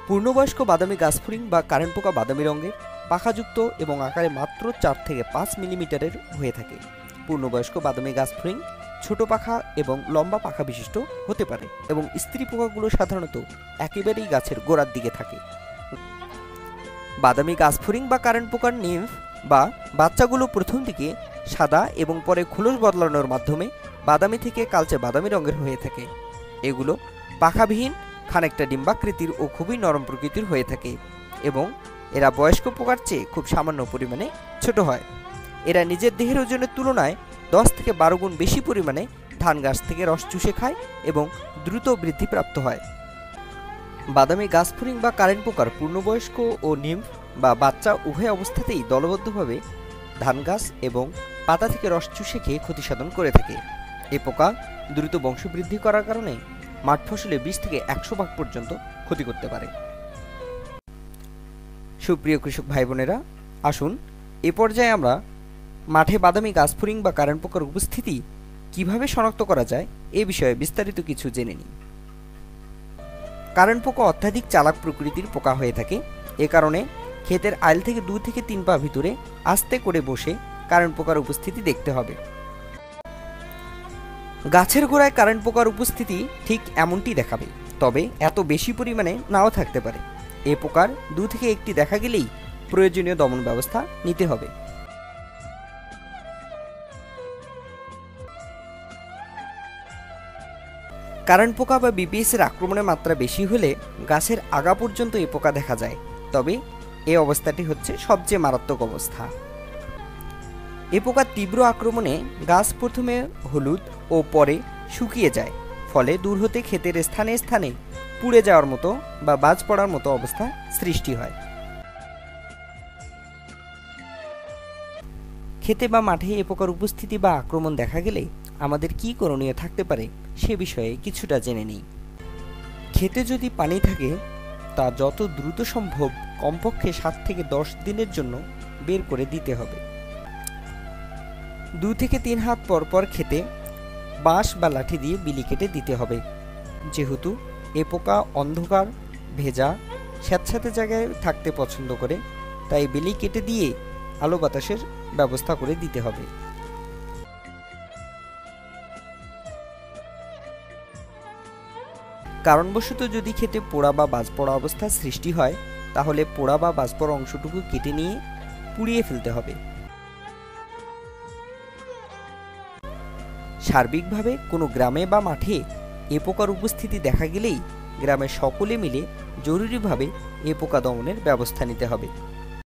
পূর্ণবয়স্ক বাদামি গাছফড়িং বা কারেন্ট পোকা বাদামি রঙের, পাখাযুক্ত এবং আকারে মাত্র 4 থেকে 5 মিলিমিটারের হয়ে থাকে। পূর্ণবয়স্ক বাদামি গাছফড়িং ছোট পাখা এবং লম্বা পাখা বিশিষ্ট হতে পারে এবং স্ত্রী পোকাগুলো সাধারণত একেবারেই গাছের গোড়ার দিকে থাকে। বাদামি গাছফড়িং বা কারেন্ট পোকার নিম্ফ বা বাচ্চাগুলো প্রথম দিকে সাদা এবং পরে খোলস বদলানোর মাধ্যমে বাদামি থেকে কালচে বাদামি রঙের হয়ে থাকে। এগুলো পাখাবিহীন, খানিকটা ডিম্বাকৃতির ও খুবই নরম প্রকৃতির হয়ে থাকে এবং এরা বয়স্ক পোকার চেয়ে খুব সামান্য পরিমাণে ছোট হয়। এরা নিজের দেহের ওজনের তুলনায় 10 থেকে 12 গুণ বেশি পরিমাণে ধান গাছ থেকে রস চুষে খায় এবং দ্রুত বৃদ্ধিপ্রাপ্ত হয়। বাদামি গাছফড়িং বা কারেন্ট পোকার পূর্ণবয়স্ক ও নিম্ফ বা বাচ্চা উভয় অবস্থাতেই দলবদ্ধভাবে ধান গাছ এবং পাতা থেকে রস চুষে খেয়ে ক্ষতি সাধন করে থাকে। এ পোকা দ্রুত বংশবৃদ্ধি করার কারণে মাঠ ফসলে 20 থেকে 100 ভাগ পর্যন্ত ক্ষতি করতে পারে। সুপ্রিয় কৃষক ভাই বোনেরা, আসুন এ পর্যায়ে আমরা মাঠে বাদামি গাছফড়িং বা কারেন্ট পোকার উপস্থিতি কিভাবে শনাক্ত করা যায় এ বিষয়ে বিস্তারিত কিছু জেনে নিই। কারেন্ট পোকা অত্যাধিক চালাক প্রকৃতির পোকা হয়ে থাকে। এ কারণে ক্ষেতের আইল থেকে 2 থেকে 3 পা ভিতরে আস্তে করে বসে কারেন্ট পোকার উপস্থিতি দেখতে হবে। গাছের গোড়ায় কারেন্ট পোকার উপস্থিতি ঠিক এমনটি দেখাবে, তবে এত বেশি পরিমাণে নাও থাকতে পারে। এ পোকার 2 থেকে 1টি দেখা গেলেই প্রয়োজনীয় দমন ব্যবস্থা নিতে হবে। কারেন্ট পোকা বা বিপিএস এর আক্রমণের মাত্রা বেশি হলে গাছের আগা পর্যন্ত এ পোকা দেখা যায়, তবে এই অবস্থাটি হচ্ছে সবচেয়ে মারাত্মক অবস্থা। এ পোকার তীব্র আক্রমণে গাছ প্রথমে হলুদ ও পরে শুকিয়ে যায়, ফলে দূর হতে ক্ষেতের স্থানে স্থানে পুড়ে যাওয়ার মতো বা বাজ পড়ার মতো অবস্থা সৃষ্টি হয়। ক্ষেতে বা মাঠে এ পোকার উপস্থিতি বা আক্রমণ দেখা গেলে আমাদের কি করণীয় থাকতে পারে সে বিষয়ে কিছুটা জেনে নিই। ক্ষেতে যদি পানি থাকে তা যত দ্রুত সম্ভব কমপক্ষে 7 থেকে 10 দিনের জন্য বের করে দিতে হবে। 2 থেকে 3 হাত পর পর ক্ষেতে বাঁশ বা লাঠি দিয়ে বিলি কেটে দিতে হবে। যেহেতু এ পোকা অন্ধকার, ভেজা, স্যাঁতস্যাঁতে জায়গায় থাকতে পছন্দ করে, তাই বিলি কেটে দিয়ে আলো বাতাসের ব্যবস্থা করে দিতে হবে। কারণবশত যদি ক্ষেতে পোড়া বা বাজ পড়া অবস্থার সৃষ্টি হয়, তাহলে পোড়া বা বাজ পড়া অংশটুকু কেটে নিয়ে পুড়িয়ে ফেলতে হবে। সার্বিকভাবে কোনো গ্রামে বা মাঠে এ পোকার উপস্থিতি দেখা গেলেই গ্রামের সকলে মিলে জরুরিভাবে এ পোকা দমনের ব্যবস্থা নিতে হবে।